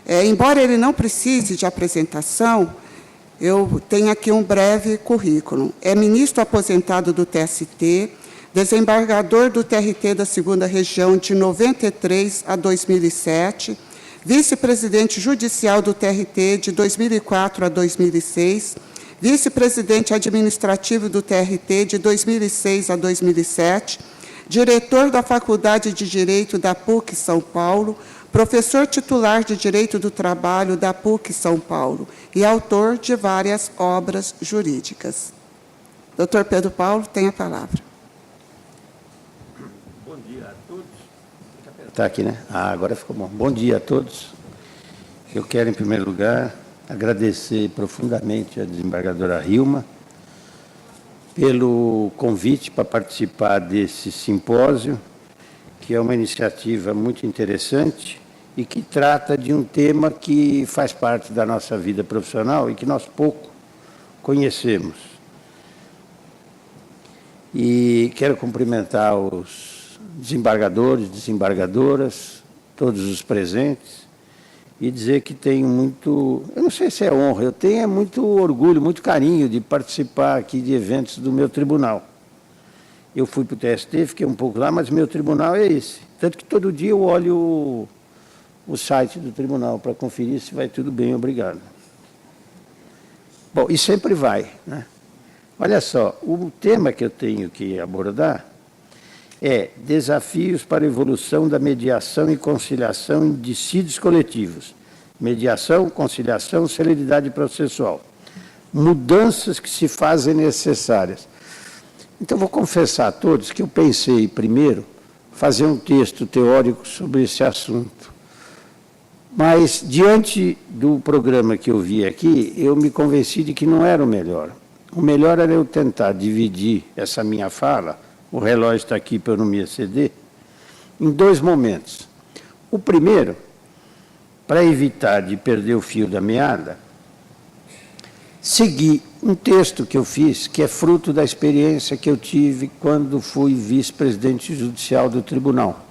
Embora ele não precise de apresentação, eu tenho aqui um breve currículo. É ministro aposentado do TST, desembargador do TRT da 2ª Região de 93 a 2007, vice-presidente judicial do TRT de 2004 a 2006, vice-presidente administrativo do TRT de 2006 a 2007, diretor da Faculdade de Direito da PUC São Paulo, professor titular de Direito do Trabalho da PUC São Paulo e autor de várias obras jurídicas. Dr. Pedro Paulo, tem a palavra. Bom dia a todos. Está aqui, né? Agora ficou bom. Bom dia a todos. Eu quero, em primeiro lugar, agradecer profundamente a desembargadora Hilma pelo convite para participar desse simpósio, que é uma iniciativa muito interessante e que trata de um tema que faz parte da nossa vida profissional e que nós pouco conhecemos. E quero cumprimentar os desembargadores, desembargadoras, todos os presentes, e dizer que tenho muito, eu não sei se é honra, eu tenho muito orgulho, muito carinho de participar aqui de eventos do meu tribunal. Eu fui para o TST, fiquei um pouco lá, mas meu tribunal é esse. Tanto que todo dia eu olho o site do tribunal para conferir se vai tudo bem, obrigado. Bom, e sempre vai, né? Olha só, o tema que eu tenho que abordar é desafios para a evolução da mediação e conciliação em dissídios coletivos. Mediação, conciliação, celeridade processual. Mudanças que se fazem necessárias. Então, vou confessar a todos que eu pensei primeiro fazer um texto teórico sobre esse assunto. Mas, diante do programa que eu vi aqui, eu me convenci de que não era o melhor. O melhor era eu tentar dividir essa minha fala, o relógio está aqui para eu não me exceder, em 2 momentos. O primeiro, para evitar de perder o fio da meada, segui um texto que eu fiz, que é fruto da experiência que eu tive quando fui vice-presidente judicial do tribunal.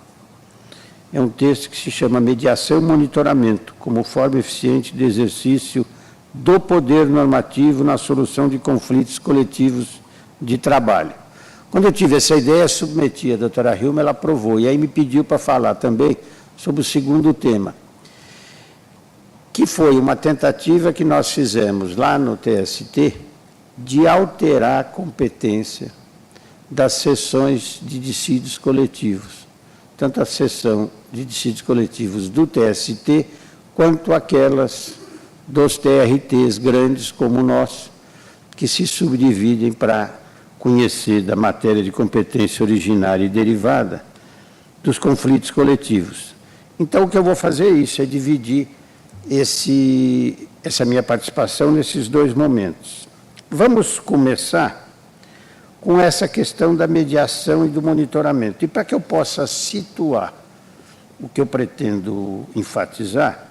É um texto que se chama Mediação e Monitoramento, como forma eficiente de exercício do poder normativo na solução de conflitos coletivos de trabalho. Quando eu tive essa ideia, submeti a doutora Hilma, ela aprovou, e aí me pediu para falar também sobre o segundo tema, que foi uma tentativa que nós fizemos lá no TST de alterar a competência das sessões de dissídios coletivos, tanto a sessão de dissídios coletivos do TST, quanto aquelas dos TRTs grandes como o nosso, que se subdividem para conhecer da matéria de competência originária e derivada dos conflitos coletivos. Então, o que eu vou fazer é isso, é dividir essa minha participação nesses 2 momentos. Vamos começar com essa questão da mediação e do monitoramento. E para que eu possa situar o que eu pretendo enfatizar,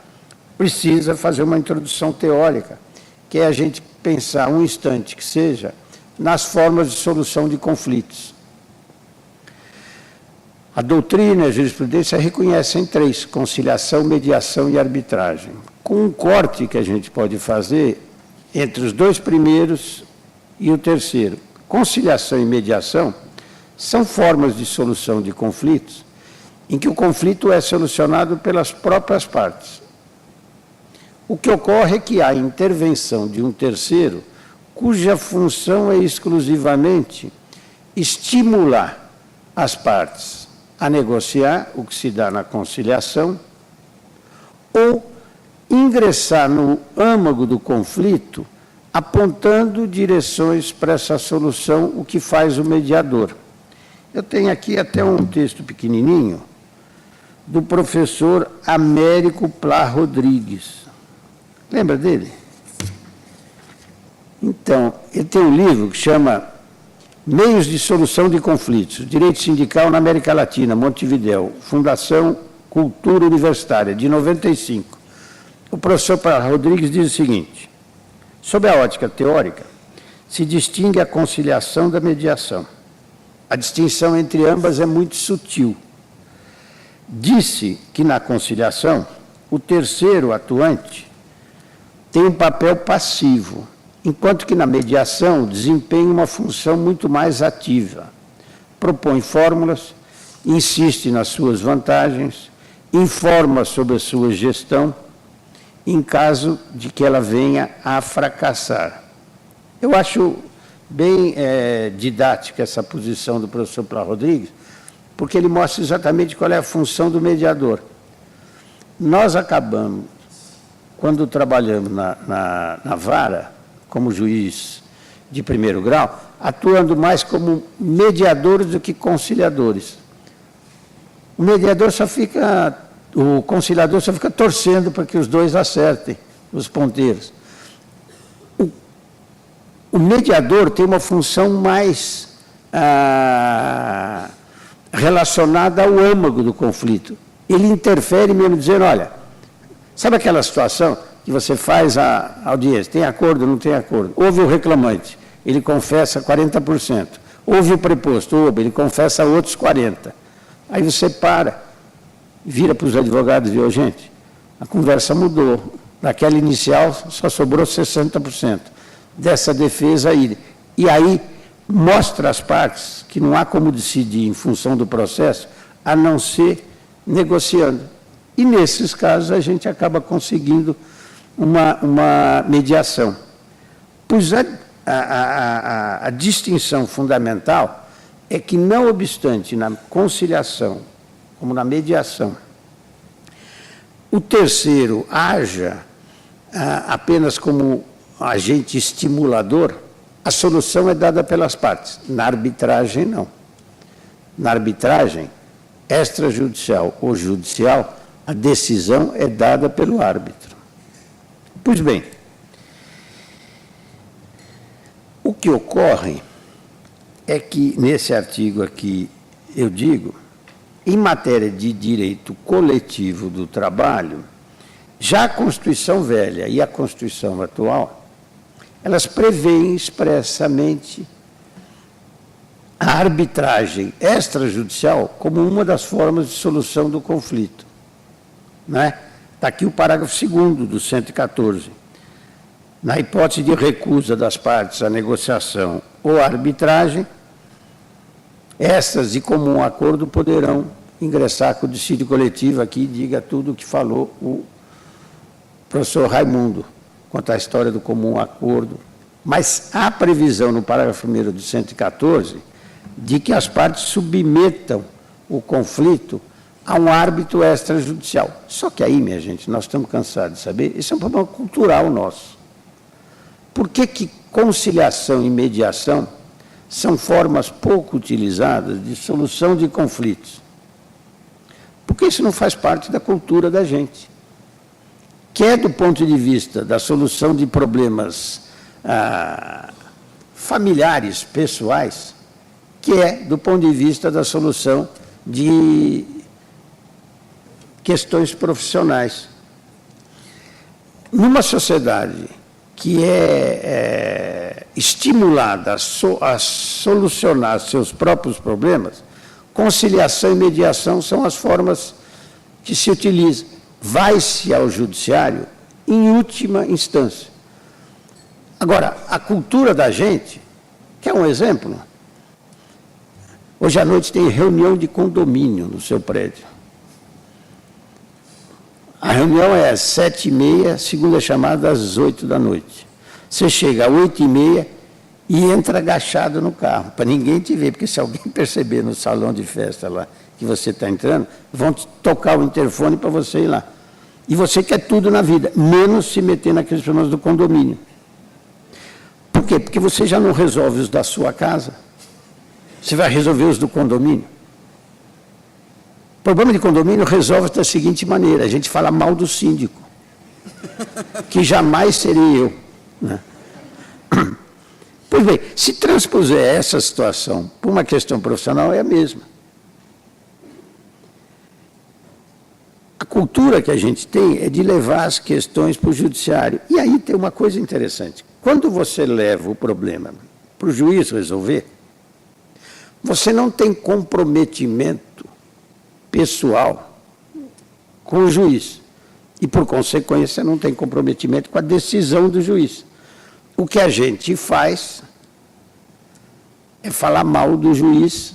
precisa fazer uma introdução teórica, que é a gente pensar um instante que seja nas formas de solução de conflitos. A doutrina e a jurisprudência reconhecem 3, conciliação, mediação e arbitragem. Com um corte que a gente pode fazer entre os 2 primeiros e o terceiro. Conciliação e mediação são formas de solução de conflitos em que o conflito é solucionado pelas próprias partes. O que ocorre é que há intervenção de um terceiro cuja função é exclusivamente estimular as partes a negociar, o que se dá na conciliação, ou ingressar no âmago do conflito, apontando direções para essa solução, o que faz o mediador. Eu tenho aqui até um texto pequenininho do professor Américo Plá Rodrigues. Lembra dele? Então, ele tem um livro que chama Meios de Solução de Conflitos, Direito Sindical na América Latina, Montevidéu, Fundação Cultura Universitária, de 95. O professor Plá Rodrigues diz o seguinte: sob a ótica teórica, se distingue a conciliação da mediação. A distinção entre ambas é muito sutil. Disse que na conciliação o terceiro atuante tem um papel passivo, enquanto que na mediação desempenha uma função muito mais ativa. Propõe fórmulas, insiste nas suas vantagens, informa sobre a sua gestão, em caso de que ela venha a fracassar. Eu acho bem didática essa posição do professor Plá Rodrigues, porque ele mostra exatamente qual é a função do mediador. Nós acabamos, quando trabalhamos na vara, como juiz de primeiro grau, atuando mais como mediadores do que conciliadores. O mediador só fica, o conciliador só fica torcendo para que os dois acertem os ponteiros. O mediador tem uma função mais relacionada ao âmago do conflito. Ele interfere mesmo dizendo, olha, sabe aquela situação que você faz a audiência, tem acordo ou não tem acordo? Houve o reclamante, ele confessa 40%. Houve o preposto, ele confessa outros 40%. Aí você para, vira para os advogados e diz, gente, a conversa mudou. Naquela inicial só sobrou 60% dessa defesa aí. E aí mostra às partes que não há como decidir em função do processo, a não ser negociando. E nesses casos a gente acaba conseguindo uma mediação. Pois a distinção fundamental é que, não obstante na conciliação, como na mediação, o terceiro haja apenas como agente estimulador, a solução é dada pelas partes. Na arbitragem, não. Na arbitragem, extrajudicial ou judicial, a decisão é dada pelo árbitro. Pois bem, o que ocorre é que, nesse artigo aqui, eu digo, em matéria de direito coletivo do trabalho, já a Constituição velha e a Constituição atual, elas prevêem expressamente a arbitragem extrajudicial como uma das formas de solução do conflito. Está aqui o parágrafo 2º do 114. Na hipótese de recusa das partes à negociação ou à arbitragem, estas, de comum acordo, poderão ingressar com o dissídio coletivo. Aqui diga tudo o que falou o professor Raimundo, quanto à história do comum acordo. Mas há previsão no parágrafo 1º do 114 de que as partes submetam o conflito a um árbitro extrajudicial. Só que aí, minha gente, nós estamos cansados de saber, isso é um problema cultural nosso. Por que conciliação e mediação são formas pouco utilizadas de solução de conflitos? Porque isso não faz parte da cultura da gente. Quer do ponto de vista da solução de problemas familiares, pessoais, quer do ponto de vista da solução de questões profissionais. Numa sociedade que é estimulada a solucionar seus próprios problemas, conciliação e mediação são as formas que se utilizam. Vai-se ao judiciário em última instância. Agora, a cultura da gente, quer um exemplo? Hoje à noite tem reunião de condomínio no seu prédio. A reunião é às 7h30, segunda chamada às 8 da noite. Você chega às 8h30 e entra agachado no carro, para ninguém te ver, porque se alguém perceber no salão de festa lá que você está entrando, vão tocar o interfone para você ir lá. E você quer tudo na vida, menos se meter naqueles problemas do condomínio. Por quê? Porque você já não resolve os da sua casa, você vai resolver os do condomínio. O problema de condomínio resolve da seguinte maneira: a gente fala mal do síndico, que jamais serei eu. Pois bem, se transpuser essa situação por uma questão profissional, é a mesma. A cultura que a gente tem é de levar as questões para o judiciário. E aí tem uma coisa interessante. Quando você leva o problema para o juiz resolver, você não tem comprometimento pessoal com o juiz. E, por consequência, não tem comprometimento com a decisão do juiz. O que a gente faz é falar mal do juiz,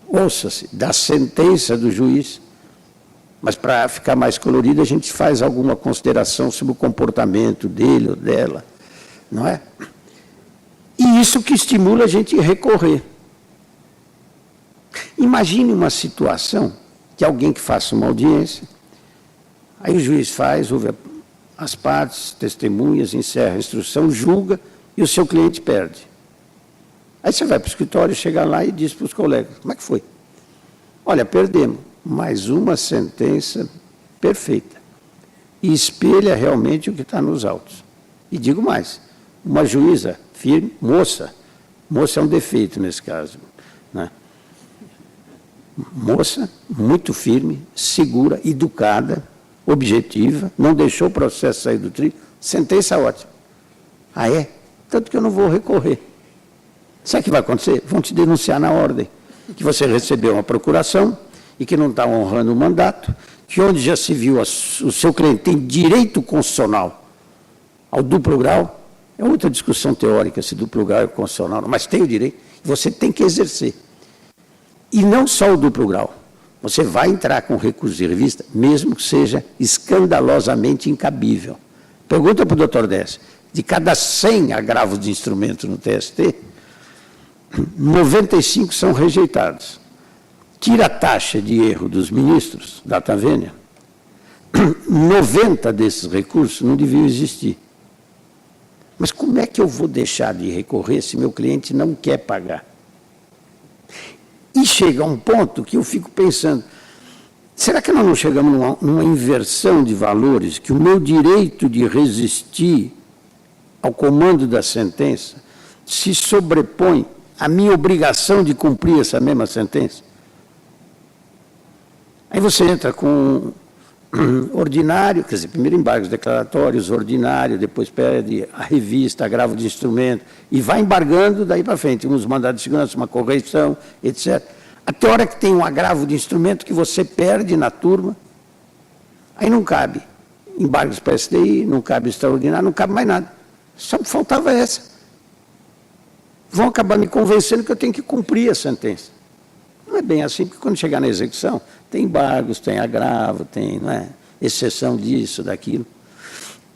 ouça-se, da sentença do juiz, mas para ficar mais colorido a gente faz alguma consideração sobre o comportamento dele ou dela, não é? E isso que estimula a gente a recorrer. Imagine uma situação que alguém que faça uma audiência, aí o juiz faz, ouve as partes, testemunhas, encerra a instrução, julga e o seu cliente perde. Aí você vai para o escritório, chega lá e diz para os colegas, como é que foi? Olha, perdemos, mas uma sentença perfeita. E espelha realmente o que está nos autos. E digo mais, uma juíza firme, moça é um defeito nesse caso, né? Moça, muito firme, segura, educada, objetiva, não deixou o processo sair do trilho, sentença ótima. Ah, é? Tanto que eu não vou recorrer. Sabe o que vai acontecer? Vão te denunciar na ordem, que você recebeu uma procuração e que não está honrando o mandato, que onde já se viu o seu cliente tem direito constitucional ao duplo grau, é outra discussão teórica se duplo grau é constitucional, mas tem o direito, você tem que exercer. E não só o duplo grau, você vai entrar com recurso de revista, mesmo que seja escandalosamente incabível. Pergunta para o doutor Décio, de cada 100 agravos de instrumento no TST, 95 são rejeitados. Tira a taxa de erro dos ministros, data vênia, 90 desses recursos não deviam existir. Mas como é que eu vou deixar de recorrer se meu cliente não quer pagar? E chega a um ponto que eu fico pensando, será que nós não chegamos numa inversão de valores, que o meu direito de resistir ao comando da sentença se sobrepõe à minha obrigação de cumprir essa mesma sentença? Aí você entra com ordinário, quer dizer, primeiro embargos declaratórios, ordinário, depois pede a revista, agravo de instrumento, e vai embargando daí para frente, uns mandados de segurança, uma correição, etc. Até a hora que tem um agravo de instrumento que você perde na turma, aí não cabe embargos para SDI, não cabe extraordinário, não cabe mais nada. Só faltava essa. Vão acabar me convencendo que eu tenho que cumprir a sentença. Não é bem assim, porque quando chegar na execução, tem embargos, tem agravo, tem, não é, exceção disso, daquilo.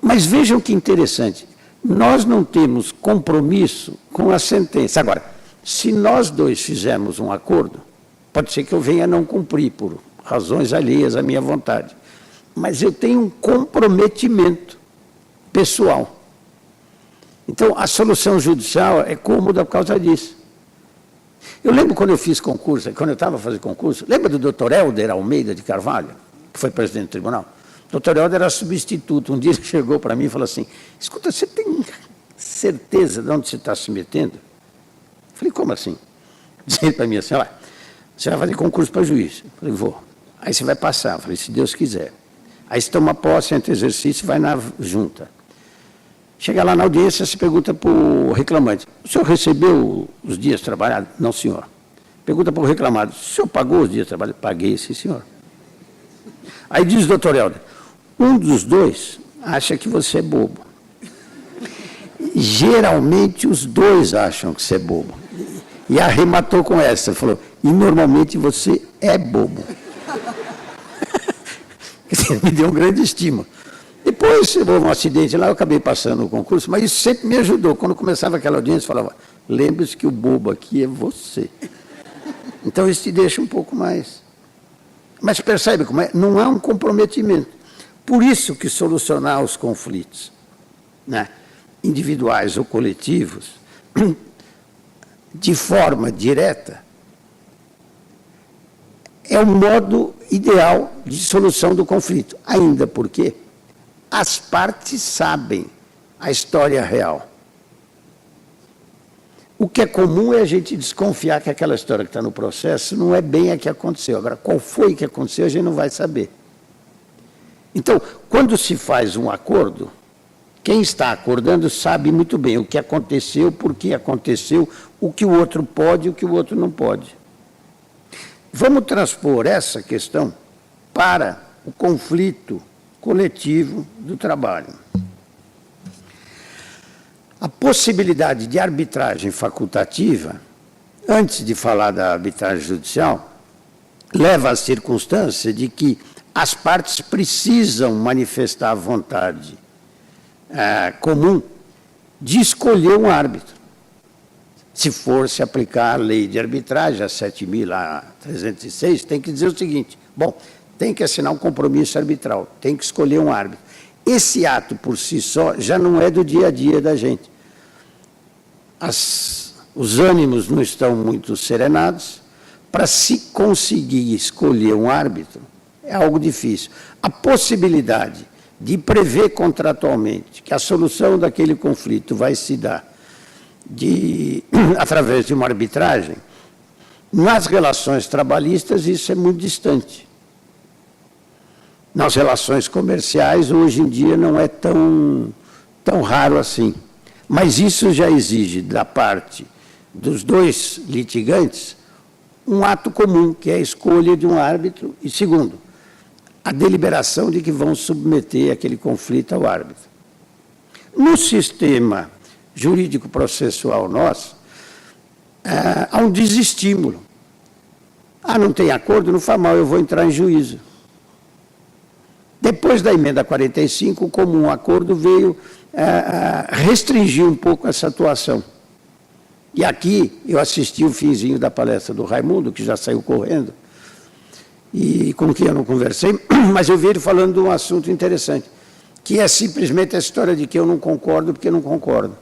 Mas vejam que interessante, nós não temos compromisso com a sentença. Agora, se nós dois fizermos um acordo, pode ser que eu venha a não cumprir, por razões alheias à minha vontade. Mas eu tenho um comprometimento pessoal. Então, a solução judicial é cômoda por causa disso. Eu lembro quando eu fiz concurso, quando eu estava fazendo concurso, lembra do doutor Helder Almeida de Carvalho, que foi presidente do tribunal? O doutor Helder era substituto. Um dia ele chegou para mim e falou assim, escuta, você tem certeza de onde você está se metendo? Eu falei, como assim? Disse para mim assim, olha, você vai fazer concurso para juiz. Eu falei, vou. Aí você vai passar. Eu falei, se Deus quiser. Aí você toma posse, entra exercício e vai na junta. Chega lá na audiência, se pergunta para o reclamante, o senhor recebeu os dias trabalhados? Não, senhor. Pergunta para o reclamado, o senhor pagou os dias trabalhados? Paguei, sim, senhor. Aí diz o doutor Helder, um dos dois acha que você é bobo. Geralmente os dois acham que você é bobo. E arrematou com essa, falou, e normalmente você é bobo. Me deu um grande estímulo. Depois, houve um acidente lá, eu acabei passando o concurso, mas isso sempre me ajudou. Quando começava aquela audiência, eu falava, lembre-se que o bobo aqui é você. Então, isso te deixa um pouco mais... Mas percebe como é? Não há um comprometimento. Por isso que solucionar os conflitos, né, individuais ou coletivos, de forma direta, é o modo ideal de solução do conflito. Ainda porque as partes sabem a história real. O que é comum é a gente desconfiar que aquela história que está no processo não é bem a que aconteceu. Agora, qual foi que aconteceu, a gente não vai saber. Então, quando se faz um acordo, quem está acordando sabe muito bem o que aconteceu, por que aconteceu, o que o outro pode e o que o outro não pode. Vamos transpor essa questão para o conflito coletivo do trabalho. A possibilidade de arbitragem facultativa, antes de falar da arbitragem judicial, leva à circunstância de que as partes precisam manifestar a vontade comum de escolher um árbitro. Se for se aplicar a lei de arbitragem, a 7.306, tem que dizer o seguinte: bom, tem que assinar um compromisso arbitral, tem que escolher um árbitro. Esse ato, por si só, já não é do dia a dia da gente. Os ânimos não estão muito serenados. Para se conseguir escolher um árbitro, é algo difícil. A possibilidade de prever contratualmente que a solução daquele conflito vai se dar através de uma arbitragem, nas relações trabalhistas isso é muito distante. Nas relações comerciais, hoje em dia, não é tão raro assim. Mas isso já exige, da parte dos dois litigantes, um ato comum, que é a escolha de um árbitro, e, segundo, a deliberação de que vão submeter aquele conflito ao árbitro. No sistema jurídico processual nosso, há um desestímulo. Não tem acordo, não faz mal, eu vou entrar em juízo. Depois da emenda 45, o comum acordo veio restringir um pouco essa atuação. E aqui eu assisti o finzinho da palestra do Raimundo, que já saiu correndo, e com quem eu não conversei, mas eu vi ele falando de um assunto interessante, que é simplesmente a história de que eu não concordo porque não concordo.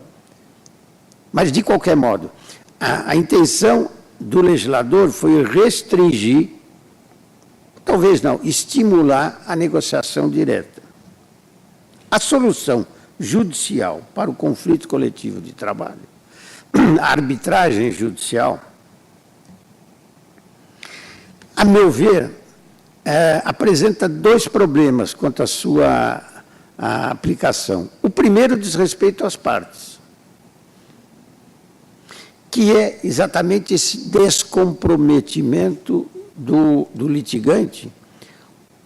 Mas, de qualquer modo, a intenção do legislador foi restringir, talvez não, estimular a negociação direta. A solução judicial para o conflito coletivo de trabalho, a arbitragem judicial, a meu ver, apresenta dois problemas quanto à sua aplicação. O primeiro diz respeito às partes, que é exatamente esse descomprometimento do litigante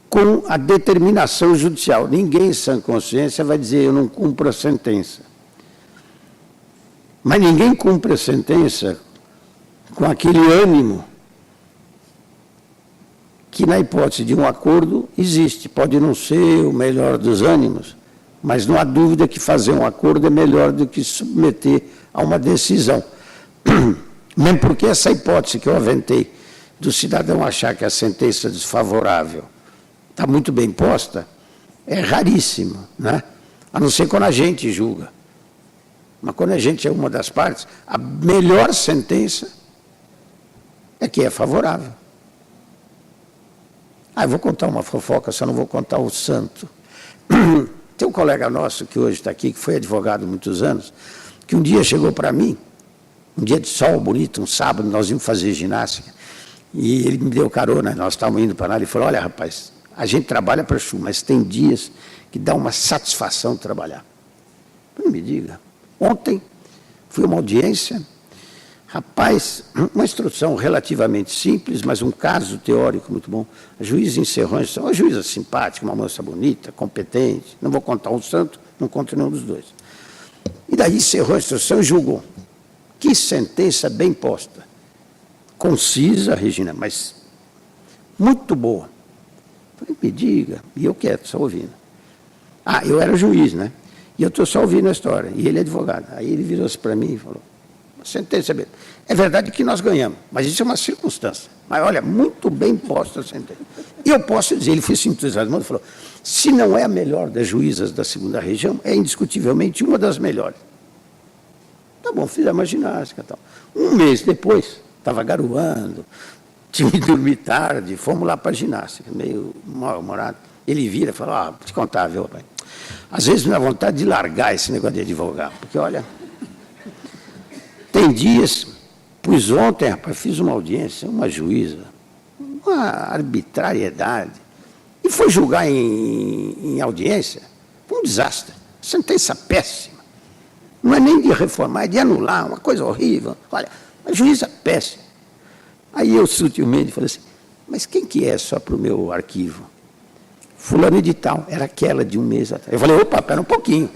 com a determinação judicial. Ninguém, em sã consciência, vai dizer eu não cumpro a sentença. Mas ninguém cumpre a sentença com aquele ânimo que, na hipótese de um acordo, existe. Pode não ser o melhor dos ânimos, mas não há dúvida que fazer um acordo é melhor do que submeter a uma decisão. Mesmo porque essa hipótese que eu aventei do cidadão achar que a sentença desfavorável está muito bem posta, é raríssima, né? A não ser quando a gente julga. Mas quando a gente é uma das partes, a melhor sentença é que é favorável. Eu vou contar uma fofoca, só não vou contar o santo. Tem um colega nosso que hoje está aqui, que foi advogado há muitos anos, que um dia chegou para mim, um dia de sol bonito, um sábado, nós íamos fazer ginástica, e ele me deu carona, nós estávamos indo para lá, ele falou: olha, rapaz, a gente trabalha para chuva, mas tem dias que dá uma satisfação trabalhar. Não me diga. Ontem fui a uma audiência, rapaz, uma instrução relativamente simples, mas um caso teórico muito bom. A juíza encerrou, uma juíza simpática, uma moça bonita, competente, não vou contar um santo, não conto nenhum dos dois. E daí encerrou a instrução e julgou. Que sentença bem posta. Concisa, Regina, mas muito boa. Falei, me diga, e eu quieto, só ouvindo. Eu era juiz, né? E eu estou só ouvindo a história, e ele é advogado. Aí ele virou-se para mim e falou: a sentença é bem. É verdade que nós ganhamos, mas isso é uma circunstância. Mas olha, muito bem posta a sentença. E eu posso dizer, ele foi entusiasmado e falou: se não é a melhor das juízas da segunda região, é indiscutivelmente uma das melhores. Tá bom, fiz uma ginástica e tal. Um mês depois, estava garoando, tinha que dormir tarde, fomos lá para a ginástica, meio mal-humorado. Ele vira e fala: vou te contar, viu, pai? Às vezes me dá vontade de largar esse negócio de advogar, porque, olha, tem dias, pois ontem, rapaz, fiz uma audiência, uma juíza, uma arbitrariedade, e foi julgar em audiência, foi um desastre, sentença péssima. Não é nem de reformar, é de anular, uma coisa horrível. Olha, a juíza péssima. Aí eu sutilmente falei assim: mas quem que é só para o meu arquivo? fulano de tal, era aquela de um mês atrás. Eu falei, opa, espera um pouquinho.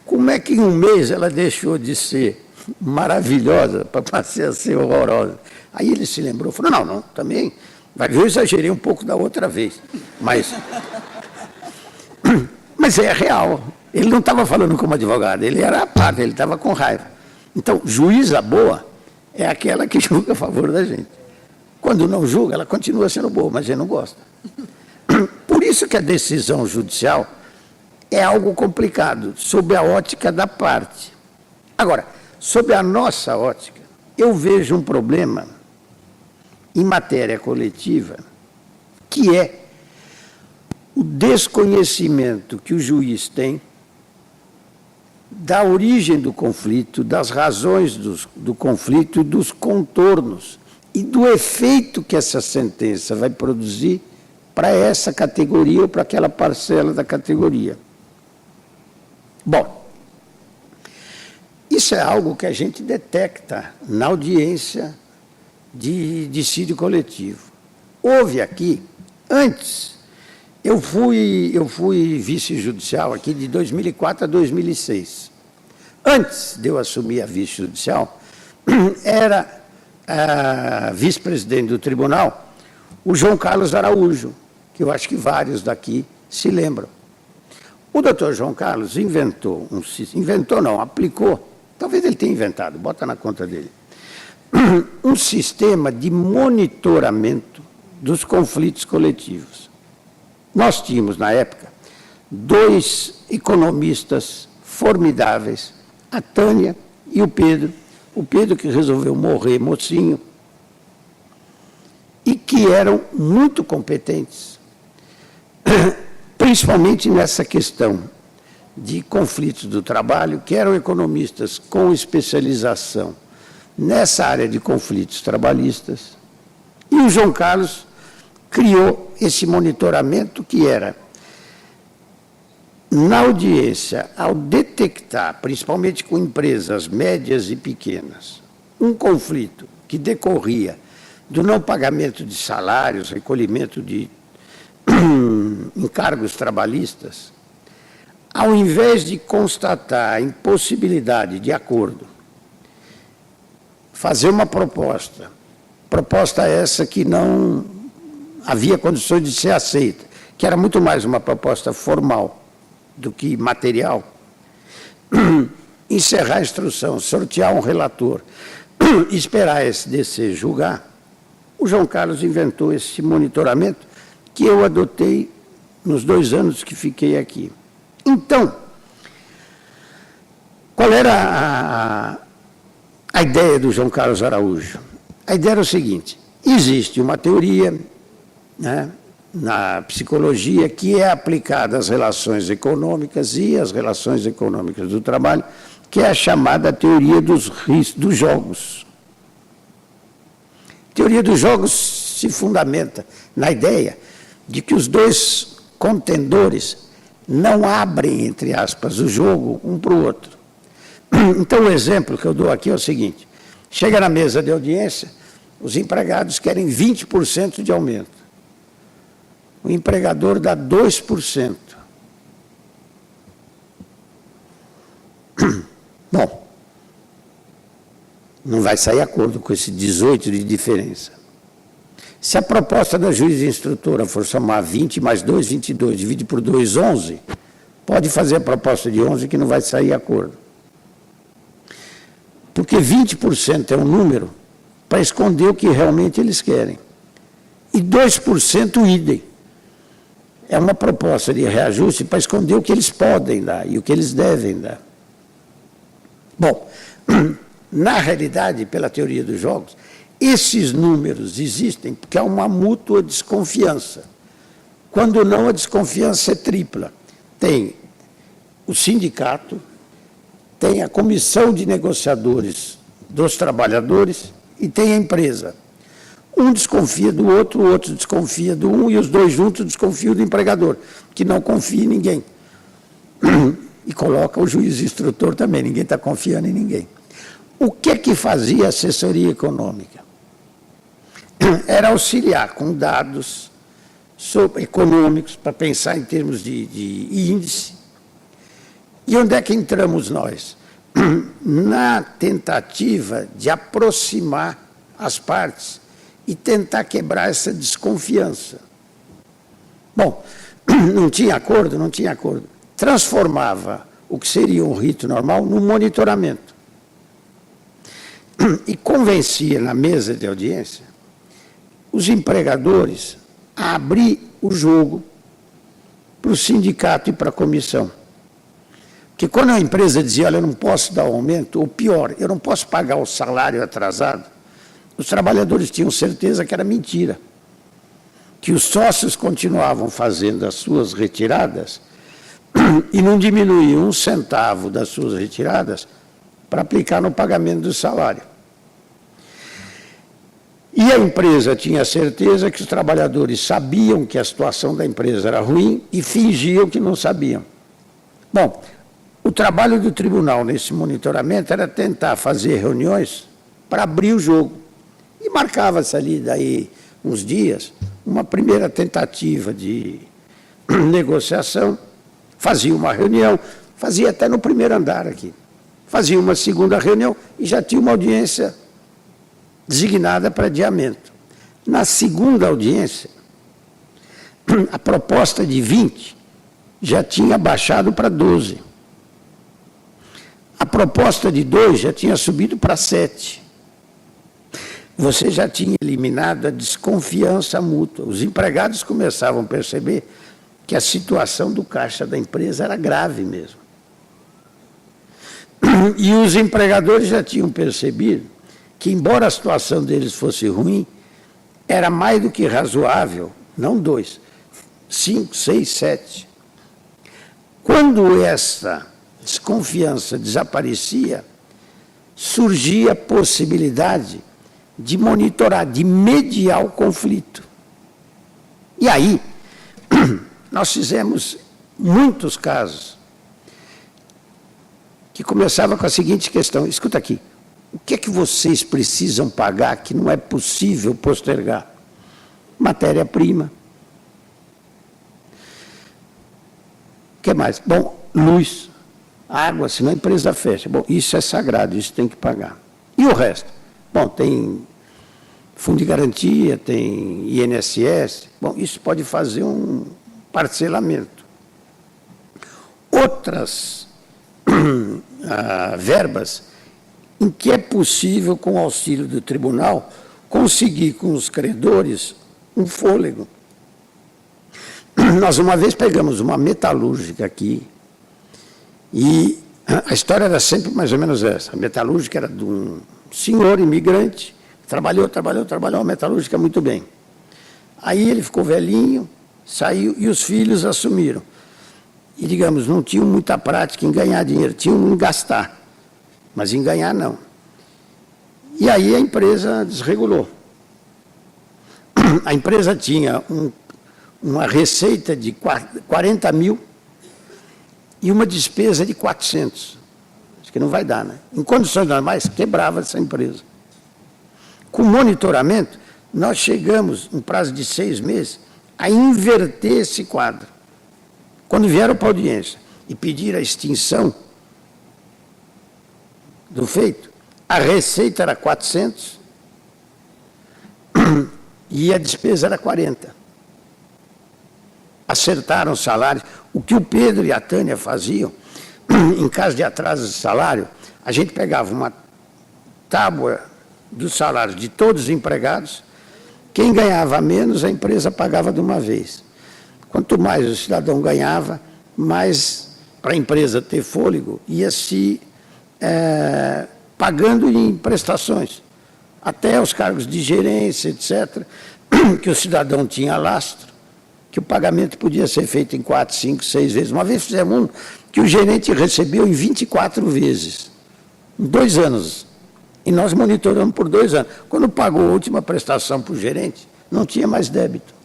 Como é que em um mês ela deixou de ser maravilhosa para passar a ser horrorosa? Aí ele se lembrou, falou, não, também, vai ver, eu exagerei um pouco da outra vez, mas é real. Ele não estava falando como advogado, ele era a parte, ele estava com raiva. Então, juíza boa é aquela que julga a favor da gente. Quando não julga, ela continua sendo boa, mas a gente não gosta. Por isso que a decisão judicial é algo complicado, sob a ótica da parte. Agora, sob a nossa ótica, eu vejo um problema em matéria coletiva, que é o desconhecimento que o juiz tem da origem do conflito, das razões do conflito e dos contornos, e do efeito que essa sentença vai produzir para essa categoria ou para aquela parcela da categoria. Bom, isso é algo que a gente detecta na audiência de dissídio coletivo. Houve aqui, antes, eu fui vice-judicial aqui de 2004 a 2006. Antes de eu assumir a vice-judicial, era vice-presidente do tribunal o João Carlos Araújo, que eu acho que vários daqui se lembram. O doutor João Carlos aplicou, talvez ele tenha inventado, bota na conta dele, um sistema de monitoramento dos conflitos coletivos. Nós tínhamos, na época, 2 economistas formidáveis, a Tânia e o Pedro que resolveu morrer mocinho, e que eram muito competentes, principalmente nessa questão de conflitos do trabalho, que eram economistas com especialização nessa área de conflitos trabalhistas. E o João Carlos criou esse monitoramento que era, na audiência, ao detectar, principalmente com empresas médias e pequenas, um conflito que decorria do não pagamento de salários, recolhimento de encargos trabalhistas, ao invés de constatar a impossibilidade de acordo, fazer uma proposta essa que não havia condições de ser aceita, que era muito mais uma proposta formal do que material, encerrar a instrução, sortear um relator, esperar a SDC julgar. O João Carlos inventou esse monitoramento que eu adotei nos 2 anos que fiquei aqui. Então, qual era a ideia do João Carlos Araújo? A ideia era o seguinte: existe uma teoria, né, na psicologia que é aplicada às relações econômicas e às relações econômicas do trabalho, que é a chamada teoria dos jogos. A teoria dos jogos se fundamenta na ideia de que os 2 contendores não abrem, entre aspas, o jogo um para o outro. Então, o exemplo que eu dou aqui é o seguinte: chega na mesa de audiência, os empregados querem 20% de aumento. O empregador dá 2%. Bom, não vai sair acordo com esse 18 de diferença. Se a proposta da juíza instrutora for somar 20 mais 2, 22, divide por 2, 11, pode fazer a proposta de 11 que não vai sair acordo. Porque 20% é um número para esconder o que realmente eles querem. E 2% idem. É uma proposta de reajuste para esconder o que eles podem dar e o que eles devem dar. Bom, na realidade, pela teoria dos jogos, esses números existem porque há uma mútua desconfiança. Quando não, a desconfiança é tripla. Tem o sindicato, tem a comissão de negociadores dos trabalhadores e tem a empresa. Um desconfia do outro, o outro desconfia do um, e os 2 juntos desconfiam do empregador, que não confia em ninguém. E coloca o juiz instrutor também, ninguém está confiando em ninguém. O que fazia a assessoria econômica? Era auxiliar com dados econômicos, para pensar em termos de índice. E onde é que entramos nós? Na tentativa de aproximar as partes e tentar quebrar essa desconfiança. Bom, não tinha acordo? Não tinha acordo. Transformava o que seria um rito normal num monitoramento. E convencia na mesa de audiência os empregadores a abrir o jogo para o sindicato e para a comissão. Porque quando a empresa dizia, olha, eu não posso dar aumento, ou pior, eu não posso pagar o salário atrasado, os trabalhadores tinham certeza que era mentira. Que os sócios continuavam fazendo as suas retiradas e não diminuíam um centavo das suas retiradas para aplicar no pagamento do salário. E a empresa tinha certeza que os trabalhadores sabiam que a situação da empresa era ruim e fingiam que não sabiam. Bom, o trabalho do tribunal nesse monitoramento era tentar fazer reuniões para abrir o jogo. E marcava-se ali, daí uns dias, uma primeira tentativa de negociação, fazia uma reunião, fazia até no primeiro andar aqui, fazia uma segunda reunião e já tinha uma audiência designada para adiamento. Na segunda audiência, a proposta de 20 já tinha baixado para 12. A proposta de 2 já tinha subido para 7. Você já tinha eliminado a desconfiança mútua. Os empregados começavam a perceber que a situação do caixa da empresa era grave mesmo. E os empregadores já tinham percebido que, embora a situação deles fosse ruim, era mais do que razoável, não 2, 5, 6, 7. Quando essa desconfiança desaparecia, surgia a possibilidade de monitorar, de mediar o conflito. E aí, nós fizemos muitos casos que começavam com a seguinte questão, escuta aqui, o que é que vocês precisam pagar que não é possível postergar? Matéria-prima. O que mais? Bom, luz, água, senão a empresa fecha. Bom, isso é sagrado, isso tem que pagar. E o resto? Bom, tem fundo de garantia, tem INSS. Bom, isso pode fazer um parcelamento. Outras verbas em que é possível, com o auxílio do tribunal, conseguir com os credores um fôlego. Nós uma vez pegamos uma metalúrgica aqui e a história era sempre mais ou menos essa. A metalúrgica era de um senhor imigrante, trabalhou a metalúrgica muito bem. Aí ele ficou velhinho, saiu e os filhos assumiram. E, digamos, não tinham muita prática em ganhar dinheiro, tinham em gastar, mas em ganhar não. E aí a empresa desregulou. A empresa tinha uma receita de 40 mil e uma despesa de 400. Acho que não vai dar, né? Em condições normais, quebrava essa empresa. Com monitoramento, nós chegamos, em prazo de 6 meses, a inverter esse quadro. Quando vieram para a audiência e pediram a extinção do feito, a receita era 400 e a despesa era 40. Acertaram os salários. O que o Pedro e a Tânia faziam, em caso de atraso de salário, a gente pegava uma tábua dos salários de todos os empregados, quem ganhava menos, a empresa pagava de uma vez. Quanto mais o cidadão ganhava, mais para a empresa ter fôlego, ia se pagando em prestações, até os cargos de gerência, etc., que o cidadão tinha lastro, que o pagamento podia ser feito em 4, 5, 6 vezes. Uma vez fizemos um que o gerente recebeu em 24 vezes, em 2 anos. E nós monitoramos por 2 anos. Quando pagou a última prestação para o gerente, não tinha mais débito.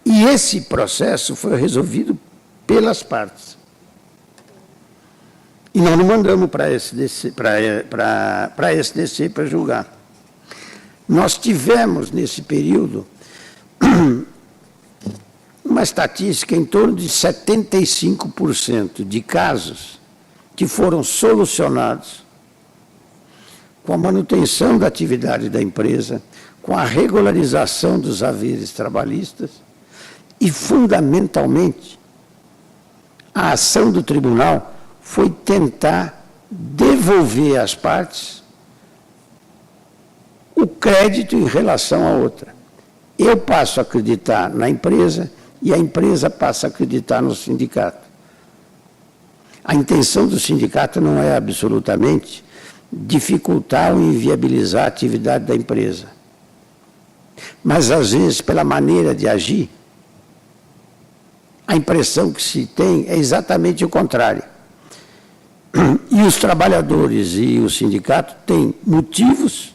E esse processo foi resolvido pelas partes. E nós não mandamos para a SDC para julgar. Nós tivemos, nesse período, uma estatística em torno de 75% de casos que foram solucionados com a manutenção da atividade da empresa, com a regularização dos haveres trabalhistas e, fundamentalmente, a ação do tribunal foi tentar devolver às partes o crédito em relação à outra. Eu passo a acreditar na empresa e a empresa passa a acreditar no sindicato. A intenção do sindicato não é absolutamente dificultar ou inviabilizar a atividade da empresa. Mas, às vezes, pela maneira de agir, a impressão que se tem é exatamente o contrário. E os trabalhadores e o sindicato têm motivos,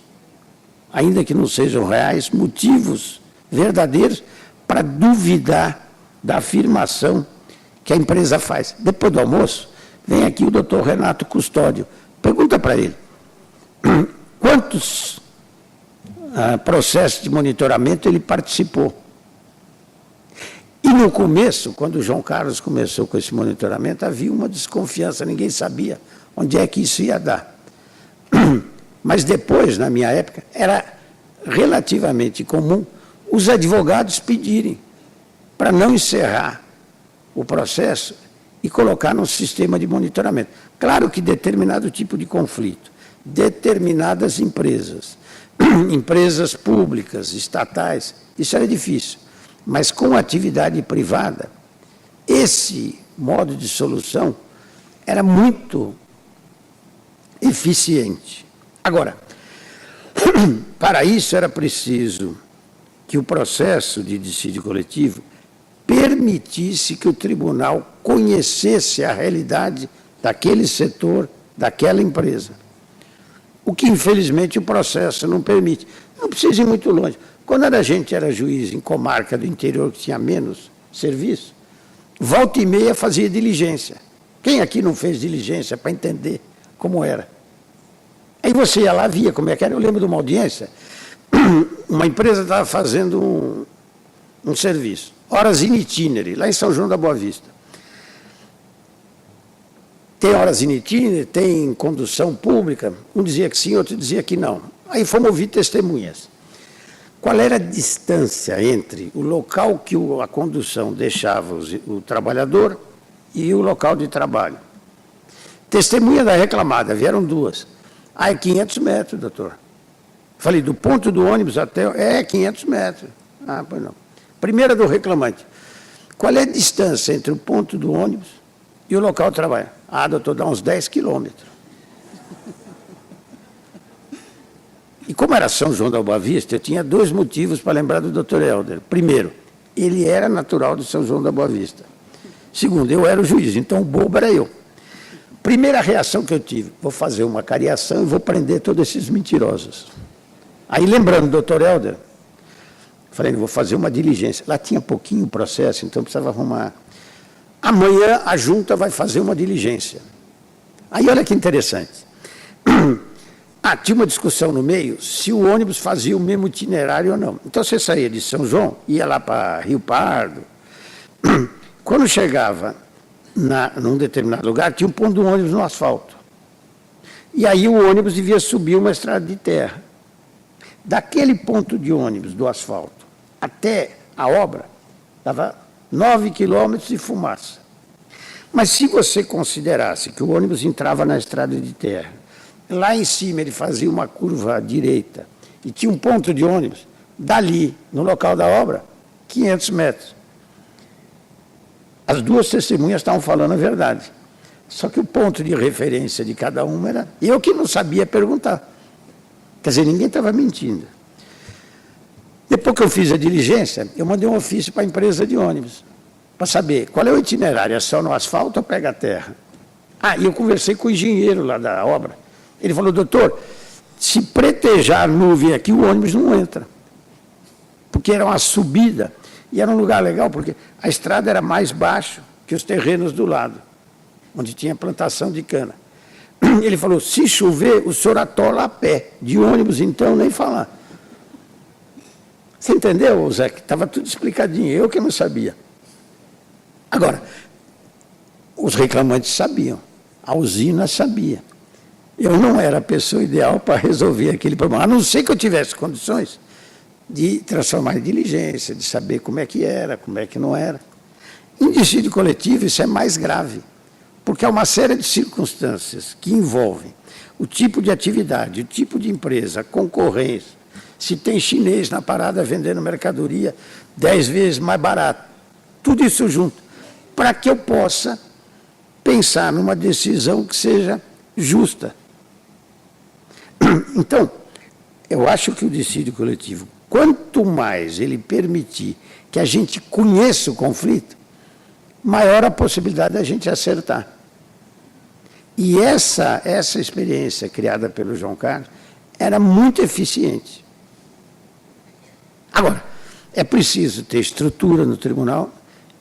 ainda que não sejam reais, motivos verdadeiros para duvidar da afirmação que a empresa faz. Depois do almoço, vem aqui o doutor Renato Custódio. Pergunta para ele, quantos processos de monitoramento ele participou? E no começo, quando o João Carlos começou com esse monitoramento, havia uma desconfiança, ninguém sabia onde é que isso ia dar. Mas depois, na minha época, era relativamente comum os advogados pedirem para não encerrar o processo e colocar num sistema de monitoramento. Claro que determinado tipo de conflito, determinadas empresas, empresas públicas, estatais, isso era difícil. Mas com a atividade privada, esse modo de solução era muito eficiente. Agora, para isso era preciso que o processo de dissídio coletivo permitisse que o tribunal conhecesse a realidade daquele setor, daquela empresa. O que, infelizmente, o processo não permite. Não precisa ir muito longe. Quando a gente era juiz em comarca do interior que tinha menos serviço, volta e meia fazia diligência. Quem aqui não fez diligência para entender como era? Aí você ia lá, via como é que era. Eu lembro de uma audiência, uma empresa estava fazendo um serviço, horas in itinere, lá em São João da Boa Vista. Tem horas in itinere, tem condução pública, um dizia que sim, outro dizia que não. Aí fomos ouvir testemunhas. Qual era a distância entre o local que a condução deixava o trabalhador e o local de trabalho? Testemunha da reclamada, vieram duas. Ah, é 500 metros, doutor. Falei, do ponto do ônibus até... É 500 metros. Ah, pois não. Primeira do reclamante. Qual é a distância entre o ponto do ônibus e o local de trabalho? Ah, doutor, dá uns 10 quilômetros. E como era São João da Boa Vista, eu tinha dois motivos para lembrar do doutor Helder. Primeiro, ele era natural de São João da Boa Vista. Segundo, eu era o juiz, então o bobo era eu. Primeira reação que eu tive, vou fazer uma cariação e vou prender todos esses mentirosos. Aí, lembrando do doutor Helder, falei, vou fazer uma diligência. Lá tinha pouquinho processo, então precisava arrumar. Amanhã a junta vai fazer uma diligência. Aí, olha que interessante. Tinha uma discussão no meio se o ônibus fazia o mesmo itinerário ou não. Então, você saía de São João, ia lá para Rio Pardo. Quando chegava num determinado lugar, tinha um ponto do ônibus no asfalto. E aí o ônibus devia subir uma estrada de terra. Daquele ponto de ônibus do asfalto até a obra, dava 9 quilômetros de fumaça. Mas se você considerasse que o ônibus entrava na estrada de terra, lá em cima ele fazia uma curva à direita e tinha um ponto de ônibus, dali, no local da obra, 500 metros. As duas testemunhas estavam falando a verdade. Só que o ponto de referência de cada uma era... Eu que não sabia perguntar. Quer dizer, ninguém estava mentindo. Depois que eu fiz a diligência, eu mandei um ofício para a empresa de ônibus, para saber qual é o itinerário, é só no asfalto ou pega a terra? E eu conversei com o engenheiro lá da obra. Ele falou, doutor, se pretejar a nuvem aqui, o ônibus não entra. Porque era uma subida, e era um lugar legal, porque a estrada era mais baixa que os terrenos do lado, onde tinha plantação de cana. Ele falou, se chover, o senhor atola a pé. De ônibus, então, nem falar. Você entendeu, Zé? Que estava tudo explicadinho, eu que não sabia. Agora, os reclamantes sabiam, a usina sabia. Eu não era a pessoa ideal para resolver aquele problema, a não ser que eu tivesse condições de transformar em diligência, de saber como é que era, como é que não era. Em dissídio coletivo, isso é mais grave, porque há uma série de circunstâncias que envolvem o tipo de atividade, o tipo de empresa, a concorrência, se tem chinês na parada vendendo mercadoria 10 vezes mais barato, tudo isso junto, para que eu possa pensar numa decisão que seja justa. Então, eu acho que o dissídio coletivo, quanto mais ele permitir que a gente conheça o conflito, maior a possibilidade da gente acertar. E essa experiência criada pelo João Carlos era muito eficiente. Agora, é preciso ter estrutura no tribunal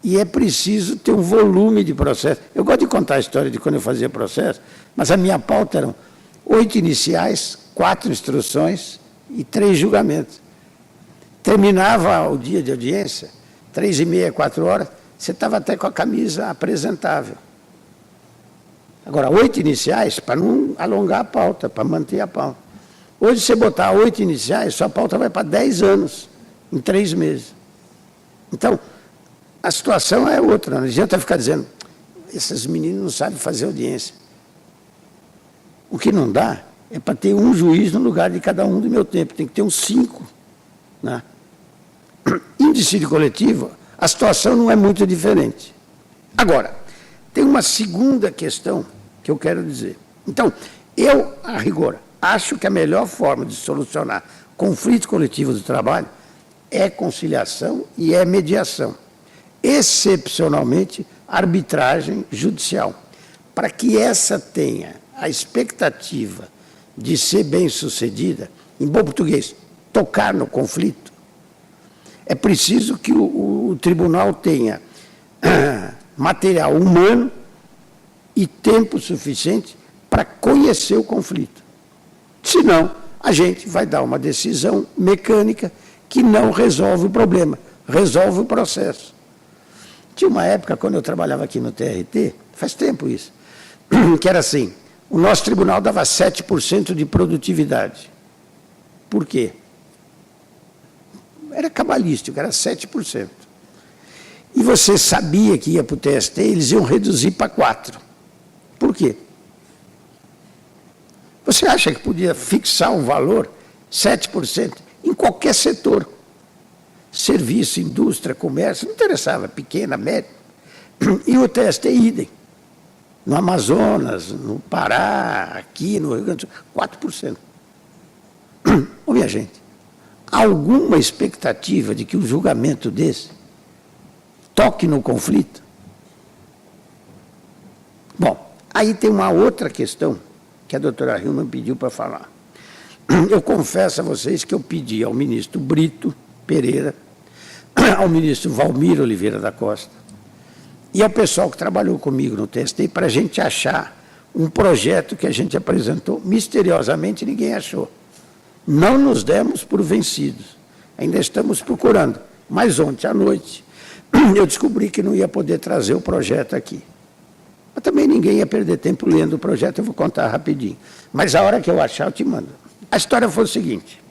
e é preciso ter um volume de processo. Eu gosto de contar a história de quando eu fazia processo, mas a minha pauta eram 8 iniciais, 4 instruções e 3 julgamentos. Terminava o dia de audiência, 3h30, 4 horas, você estava até com a camisa apresentável. Agora, 8 iniciais, para não alongar a pauta, para manter a pauta. Hoje, você botar 8 iniciais, sua pauta vai para 10 anos, em 3 meses. Então, a situação é outra. Não adianta ficar dizendo, esses meninos não sabem fazer audiência. O que não dá é para ter um juiz no lugar de cada um do meu tempo. Tem que ter uns 5. Né? Em dissídio coletivo, a situação não é muito diferente. Agora, tem uma segunda questão que eu quero dizer. Então, eu, a rigor, acho que a melhor forma de solucionar conflito coletivo do trabalho é conciliação e é mediação. Excepcionalmente, arbitragem judicial. Para que essa tenha a expectativa de ser bem-sucedida, em bom português, tocar no conflito, é preciso que o tribunal tenha material humano e tempo suficiente para conhecer o conflito. Senão, a gente vai dar uma decisão mecânica que não resolve o problema, resolve o processo. Tinha uma época, quando eu trabalhava aqui no TRT, faz tempo isso, que era assim, o nosso tribunal dava 7% de produtividade. Por quê? Era cabalístico, era 7%. E você sabia que ia para o TST, eles iam reduzir para 4%. Por quê? Você acha que podia fixar um valor, 7%, em qualquer setor? Serviço, indústria, comércio, não interessava, pequena, média. E o TST idem. No Amazonas, no Pará, aqui no Rio Grande do Sul, 4%. Ô, minha gente, há alguma expectativa de que um julgamento desse toque no conflito? Bom, aí tem uma outra questão que a doutora Hillman pediu para falar. Eu confesso a vocês que eu pedi ao ministro Brito Pereira, ao ministro Valmir Oliveira da Costa e ao pessoal que trabalhou comigo no TST para a gente achar um projeto que a gente apresentou. Misteriosamente, ninguém achou. Não nos demos por vencidos. Ainda estamos procurando. Mas ontem à noite, eu descobri que não ia poder trazer o projeto aqui. Mas também ninguém ia perder tempo lendo o projeto, eu vou contar rapidinho. Mas a hora que eu achar, eu te mando. A história foi o seguinte.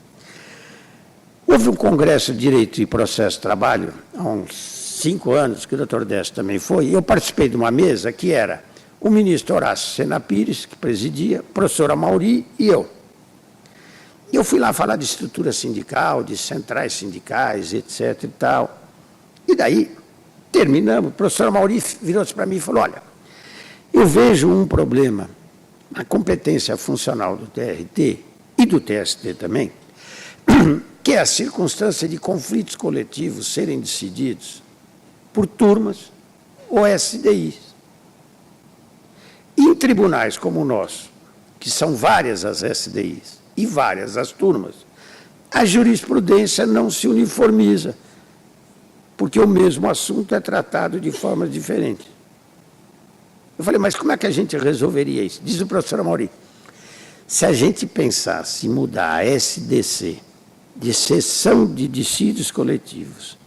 Houve um congresso de Direito e Processo de Trabalho, há uns 5 anos, que o doutor Décio também foi, e eu participei de uma mesa que era o ministro Horácio Sena Pires, que presidia, a professora Mauri e eu. E eu fui lá falar de estrutura sindical, de centrais sindicais, etc. e tal. E daí, terminamos, a professora Mauri virou-se para mim e falou, olha, eu vejo um problema na competência funcional do TRT e do TST também, que é a circunstância de conflitos coletivos serem decididos por turmas ou SDIs. Em tribunais como o nosso, que são várias as SDIs e várias as turmas, a jurisprudência não se uniformiza, porque o mesmo assunto é tratado de formas diferentes. Eu falei, mas como é que a gente resolveria isso? Diz o professor Amauri, se a gente pensasse em mudar a SDC de cessão de dissídios coletivos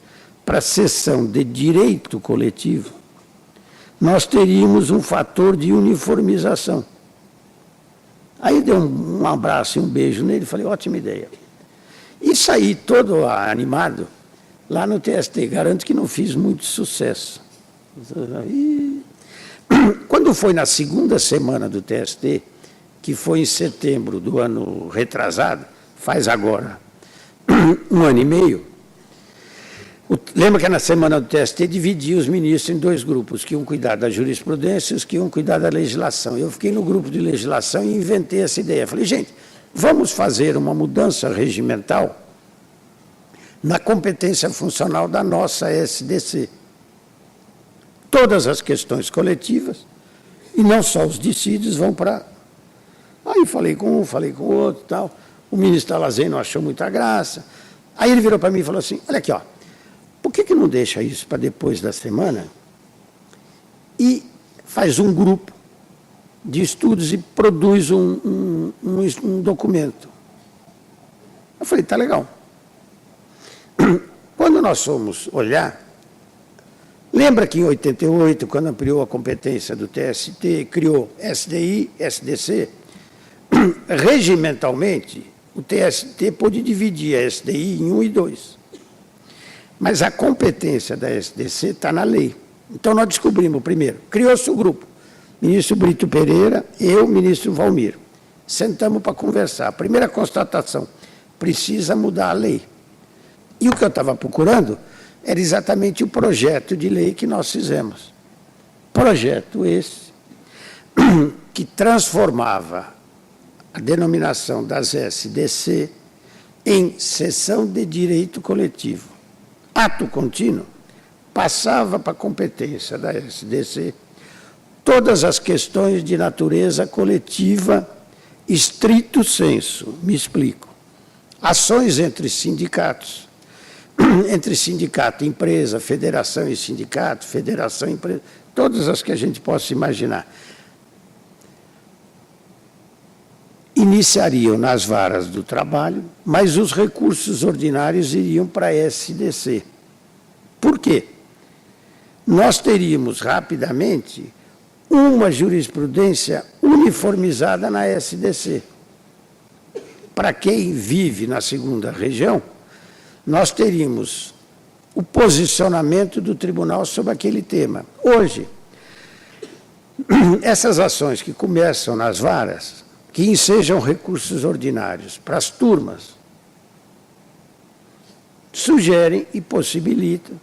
para cessão de direito coletivo, nós teríamos um fator de uniformização. Aí dei um abraço e um beijo nele e falei, ótima ideia. E saí todo animado lá no TST, garanto que não fiz muito sucesso. Quando foi na segunda semana do TST, que foi em setembro do ano retrasado, faz agora 1 ano e meio, lembra que na semana do TST dividia os ministros em 2 grupos, que iam cuidar da jurisprudência e os que iam cuidar da legislação. Eu fiquei no grupo de legislação e inventei essa ideia. Falei, gente, vamos fazer uma mudança regimental na competência funcional da nossa SDC. Todas as questões coletivas, e não só os dissídios, vão para... Aí falei com um, falei com o outro, tal. O ministro Alazém não achou muita graça. Aí ele virou para mim e falou assim, olha aqui, ó, por que não deixa isso para depois da semana e faz um grupo de estudos e produz um documento? Eu falei, tá legal. Quando nós fomos olhar, lembra que em 88, quando ampliou a competência do TST, criou SDI, SDC, regimentalmente, o TST pôde dividir a SDI em 1 e 2. Mas a competência da SDC está na lei. Então, nós descobrimos, primeiro, criou-se o grupo. Ministro Brito Pereira, eu, ministro Valmir. Sentamos para conversar. A primeira constatação, precisa mudar a lei. E o que eu estava procurando era exatamente o projeto de lei que nós fizemos. Projeto esse que transformava a denominação das SDC em cessão de direito coletivo. Ato contínuo, passava para a competência da SDC todas as questões de natureza coletiva, estrito sensu, me explico. Ações entre sindicatos, entre sindicato e empresa, federação e sindicato, federação e empresa, todas as que a gente possa imaginar. Iniciariam nas varas do trabalho, mas os recursos ordinários iriam para a SDC. Por quê? Nós teríamos rapidamente uma jurisprudência uniformizada na SDC. Para quem vive na segunda região, nós teríamos o posicionamento do tribunal sobre aquele tema. Hoje, essas ações que começam nas varas, que ensejam recursos ordinários para as turmas, sugerem e possibilitam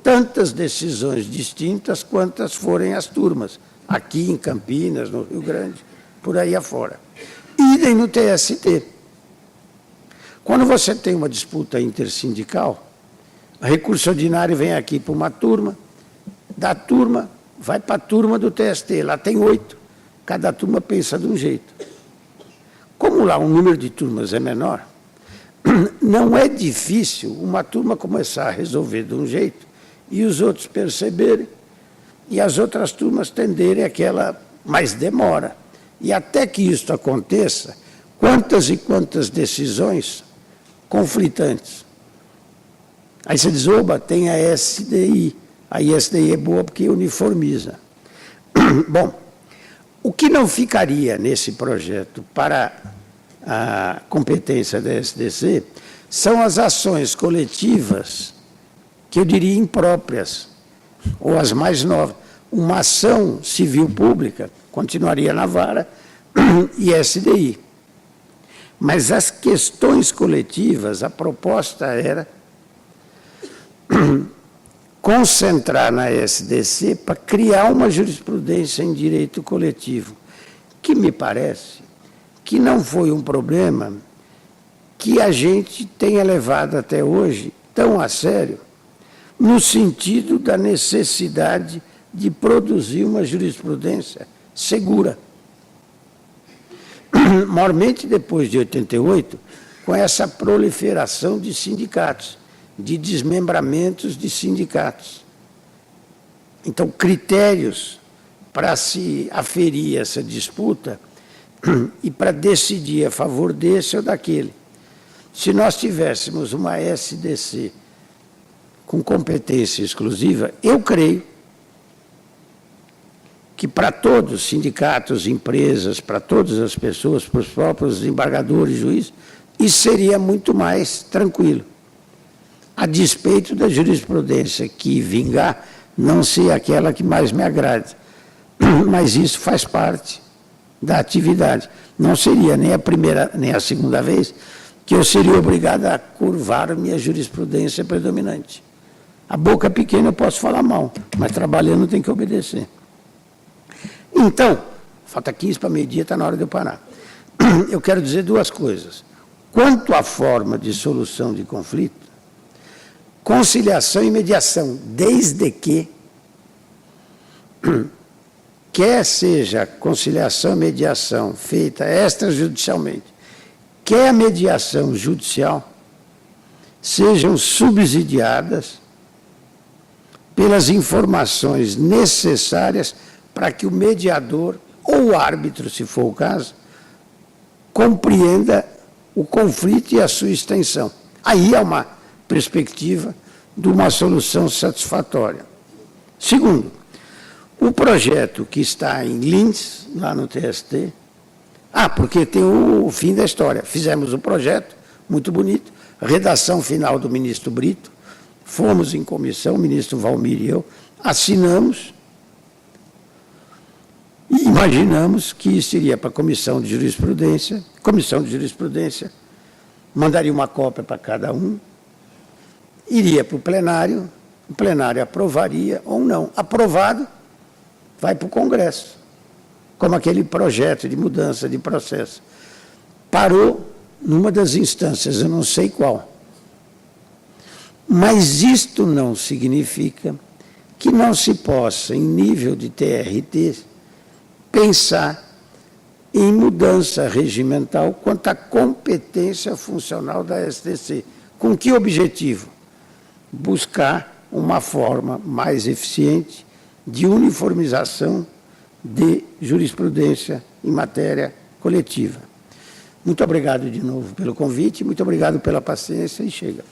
tantas decisões distintas quantas forem as turmas, aqui em Campinas, no Rio Grande, por aí afora. Idem no TST. Quando você tem uma disputa intersindical, o recurso ordinário vem aqui para uma turma, da turma vai para a turma do TST, lá tem 8. Cada turma pensa de um jeito. Como lá o número de turmas é menor, não é difícil uma turma começar a resolver de um jeito e os outros perceberem e as outras turmas tenderem àquela mais demora. E até que isso aconteça, quantas e quantas decisões conflitantes. Aí você diz, oba, tem a SDI. A SDI é boa porque uniformiza. Bom, o que não ficaria nesse projeto para a competência da SDC são as ações coletivas, que eu diria impróprias, ou as mais novas. Uma ação civil pública continuaria na vara e SDI. Mas as questões coletivas, a proposta era concentrar na SDC para criar uma jurisprudência em direito coletivo, que me parece que não foi um problema que a gente tenha levado até hoje tão a sério, no sentido da necessidade de produzir uma jurisprudência segura. Maiormente depois de 88, com essa proliferação de sindicatos, de desmembramentos de sindicatos. Então, critérios para se aferir essa disputa e para decidir a favor desse ou daquele Se nós tivéssemos uma SDC com competência exclusiva, eu creio que para todos, sindicatos, empresas, para todas as pessoas, para os próprios desembargadores, juízes, isso seria muito mais tranquilo. A despeito da jurisprudência que vingar não ser aquela que mais me agrade. Mas isso faz parte da atividade. Não seria nem a primeira nem a segunda vez que eu seria obrigado a curvar minha jurisprudência predominante. A boca pequena eu posso falar mal, mas trabalhando tem que obedecer. Então, falta 15 para meio-dia, está na hora de eu parar. Eu quero dizer duas coisas. Quanto à forma de solução de conflito, conciliação e mediação, desde que, quer seja conciliação e mediação feita extrajudicialmente, quer a mediação judicial, sejam subsidiadas pelas informações necessárias para que o mediador, ou o árbitro, se for o caso, compreenda o conflito e a sua extensão. Aí é uma perspectiva de uma solução satisfatória. Segundo, o projeto que está em Linz, lá no TST, porque tem o fim da história. Fizemos o projeto, muito bonito, redação final do ministro Brito, fomos em comissão, o ministro Valmir e eu, assinamos e imaginamos que isso iria para a comissão de jurisprudência mandaria uma cópia para cada um, iria para o plenário aprovaria ou não. Aprovado, vai para o Congresso, como aquele projeto de mudança de processo. Parou numa das instâncias, eu não sei qual. Mas isto não significa que não se possa, em nível de TRT, pensar em mudança regimental quanto à competência funcional da STC. Com que objetivo? Buscar uma forma mais eficiente de uniformização de jurisprudência em matéria coletiva. Muito obrigado de novo pelo convite, muito obrigado pela paciência e chega.